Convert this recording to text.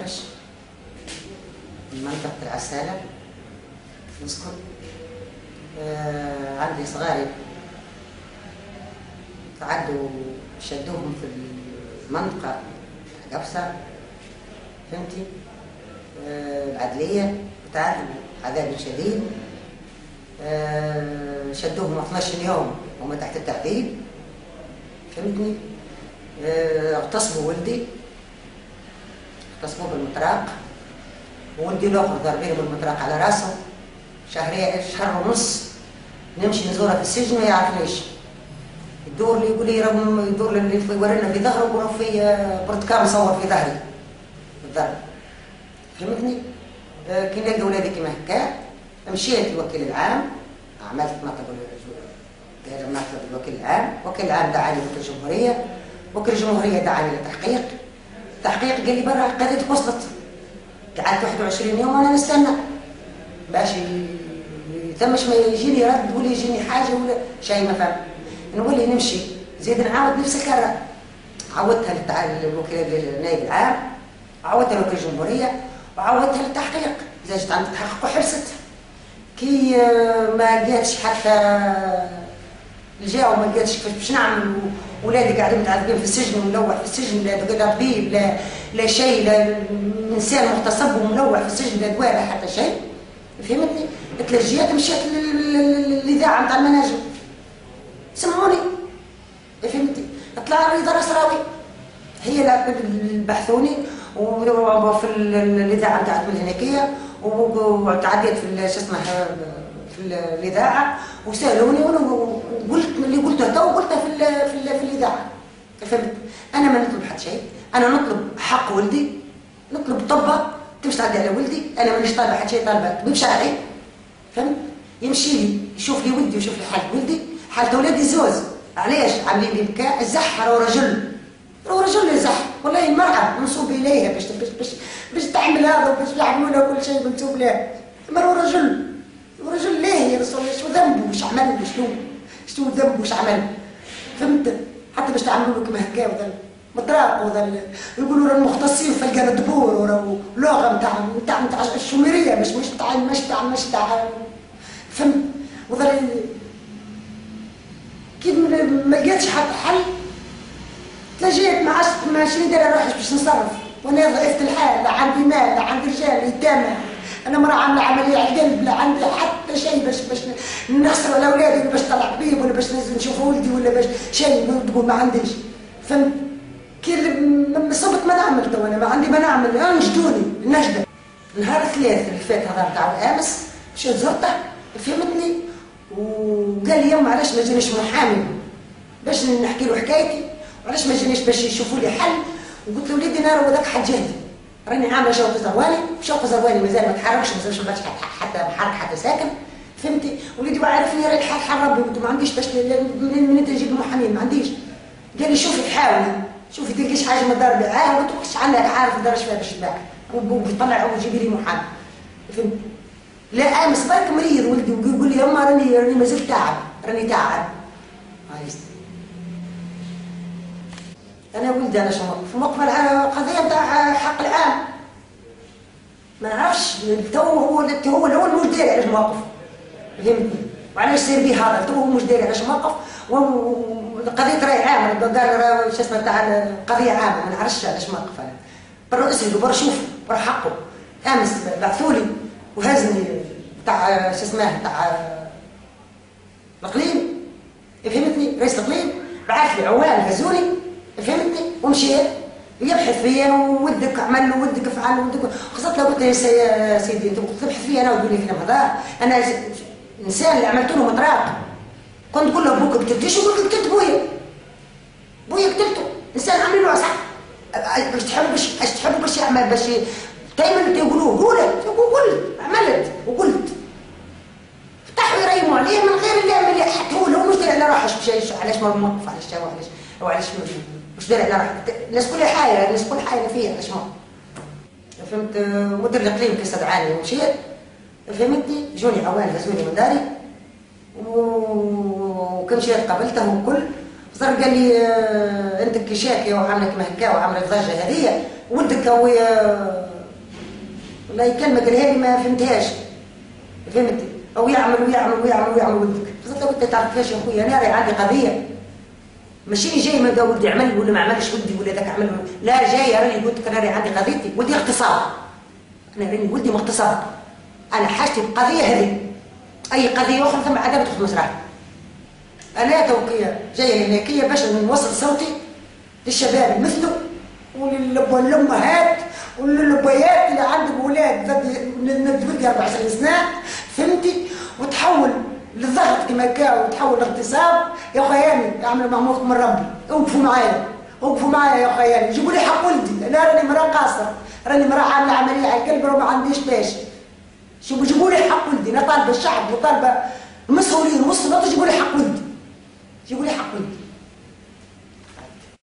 نخرج من منطقة العسالة نسكن. عندي صغاري تعدوا شدوهم في المنطقة قبصة، فهمتي؟ العدلية تعذبوا عذاب شديد. شدوهم 12 يوم وهم تحت التعذيب، فهمتني؟ اغتصبوا ولدي، اغتصبوه بالمطرق، وولدي الاخر ضاربينه بالمطرق على راسه. شهر ونص نمشي نزوره في السجن ما يعرفنيش، يدور لي يقول لي يدور لي يورينا في ظهره ويقول في برتقال مصور في ظهري بالضرب، فهمتني؟ كي نلقى ولادي كيما هكا مشيت للوكيل العام، عملت مطلب الوكيل العام. الوكيل العام دعاني وكيل الجمهوريه، وكيل الجمهوريه دعاني للتحقيق. التحقيق قال لي برا قضيتك وصلت. قعدت 21 يوم وانا نستنى باش يتمش ما يجيني رد ولا يجيني حاجه ولا شيء، ما فهم. نولي نمشي زيد نعاود نفس الكره. عودتها للوكيل النائب العام، عودتها لوكيل الجمهوريه، وعودتها للتحقيق. اذا جيت عند التحقيق وحبست. كي ما جاتش حتى الجا وما جاتش كيفاش باش نعمل، ولادي قاعدين متعذبين في السجن وملوح في السجن، لا طبيب لا شيء، لا انسان مغتصب وملوح في السجن، لا دواء لا حتى شيء، فهمتني؟ تلجيت مشيت للاذاعه نتاع المناجم، سمعوني، فهمتي؟ طلع رضا رسراوي هي اللي بحثوني وفي الاذاعه نتاعت الملهنكيه، وتعديت في شو اسمه في الاذاعه وسالوني وانا قلت اللي قلته تو قلته في الاذاعه، فهمت؟ انا ما نطلب حتى شيء، انا نطلب حق ولدي، نطلب طبه تمشي تعدي على ولدي. انا مانيش طالبه حتى شيء، طالبه طبيب شرعي، فهمت؟ يمشي لي يشوف لي ولدي ويشوف لي حاله ولدي، حاله ولادي زوز. علاش عاملين لي بكاء؟ الزح راهو رجل يزح، والله المرأة منسوب إليها باش تحمل هذا وباش يعملوا لها كل شيء منسوب لها. أما راهو رجل ليه يا رسول الله؟ شو ذنبه؟ وش عمل؟ شنو ذنبه؟ وش عمل؟ فهمت؟ حتى باش تعملوا له كما هكا وذا المطراق وذا يقولوا راه المختصين في القلب الدبور وراه لغة نتاع الشوميرية، مش تاع فهمت؟ وذا كي ما لقيتش حتى حل تلاجيت ما عادش ندير روحي باش نصرف، وانا ضعيفة الحال، لا عندي مال لا عندي رجال يتامى، انا مرة عاملة عملية على القلب، لا عندي حتى شيء باش نحصل على اولادي، ولا باش نطلع طبيب، ولا باش نشوف ولدي، ولا باش شيء تقول ما عنديش، فهمت؟ كي صبت ما نعمل تو، انا ما عندي ما نعمل، نجدوني النجدة. نهار الثلاث اللي فات هذا نتاع امس مشيت زرته، فهمتني؟ وقال لي يما علاش ما جانيش محامي باش نحكي له حكايتي، وعلاش ما جانيش باش يشوفوا لي حل. وقلت له وليدي انا راه ذاك حد جهدي، راني عامله شوق زرواني مازال ما تحركش، مازال ما حتى محرك حتى ساكن، فهمتي؟ وليدي وعارفني راه الحال حال ربي، ما عنديش باش من انت نجيب المحامين، ما عنديش. قال لي شوفي حاولي، شوفي تلقيش حاجه ما دار بها، ما تقولش عنك عارف دارش فيها باش تباع وطلع وجيبي لي محامي، فهمت؟ لا امس برك مريض ولدي ويقول لي يما راني مازلت تعب، راني تعب. انا ولدي انا شنو في موقف القضيه نتاع حق العام، ما نعرفش تو هو الاول مش داري على الموقف، فهمتني؟ وعلاش سير به هذا تو هو مش داري على الموقف، والقضيه راهي عامه، قال شو اسمه تاع القضيه عامه، ما نعرفش علاش موقف. انا برا اسالوا برا شوفوا برا حقه. امس بعثولي وهزني تاع شو اسمه تاع الاقليم، فهمتني؟ رئيس الاقليم بعث لي عوان هزوني، فهمتني؟ ومشيت يبحث فيا وودك عمل له ودك فعل ودك، خاصة لو قلت له يا سيدي انت تبحث فيا انا وتقول لي كلام هذا، انا انسان اللي عملت له مطراق، كنت نقول له بوك قتلتيش وقلت قتلت بويا قتلته، انسان عامل له صح، باش تحب باش يعمل باش دائما يقولوه قلت عملت وقلت فتحوا يريموا عليه من غير اللي حتى هو مش داري على روحه علاش ما موقف علاش مش داري على روحه، الناس كلها حايره، الناس كلها حايره فيها علاش ما فهمت. مدير الاقليم كي استدعاني ومشيت، فهمتني؟ جوني عوان هزوني من داري وكل شيء قابلته وكل صار قال لي انت كي شاكيه وعامله كما هكا وعامله الضجه هذه ولدك هو والله كلمه قالها لي ما فهمتهاش، فهمت؟ او يعمل ويعمل ويعمل ويعمل ولدك، قلت له انت تعرفاش يا خويا انا راهي عندي قضيه، ماشي جاي ما دا ولدي عمل ولا ما عملش ولدي ولا ذاك عمل، لا جاي راني قلت لك انا راهي عندي قضيتي، ولدي اغتصاب، انا راني ولدي مغتصب، انا حاجتي بالقضيه هذه، اي قضيه اخرى ثم عذاب تدخل مسرح. انا توكيه جايه هناكيه باش نوصل صوتي للشباب مثله وللامهات وللابويات اللي عندهم اولاد من ولدي 14 سنه، فهمتي؟ وتحول للضغط كما كان وتحول لاغتصاب. يا خياني اعملوا معمولكم من ربي، اوقفوا معايا وقفوا معايا يا خياني، جيبوا لي حق ولدي، انا راني مراه قاصره، راني مراه عامله عمليه على القلب وما عنديش باش. شوفوا جيبوا لي حق ولدي، انا طالبه الشعب وطالبه المسؤولين والسلطه، جيبوا لي حق ولدي، جيبوا لي حق ولدي.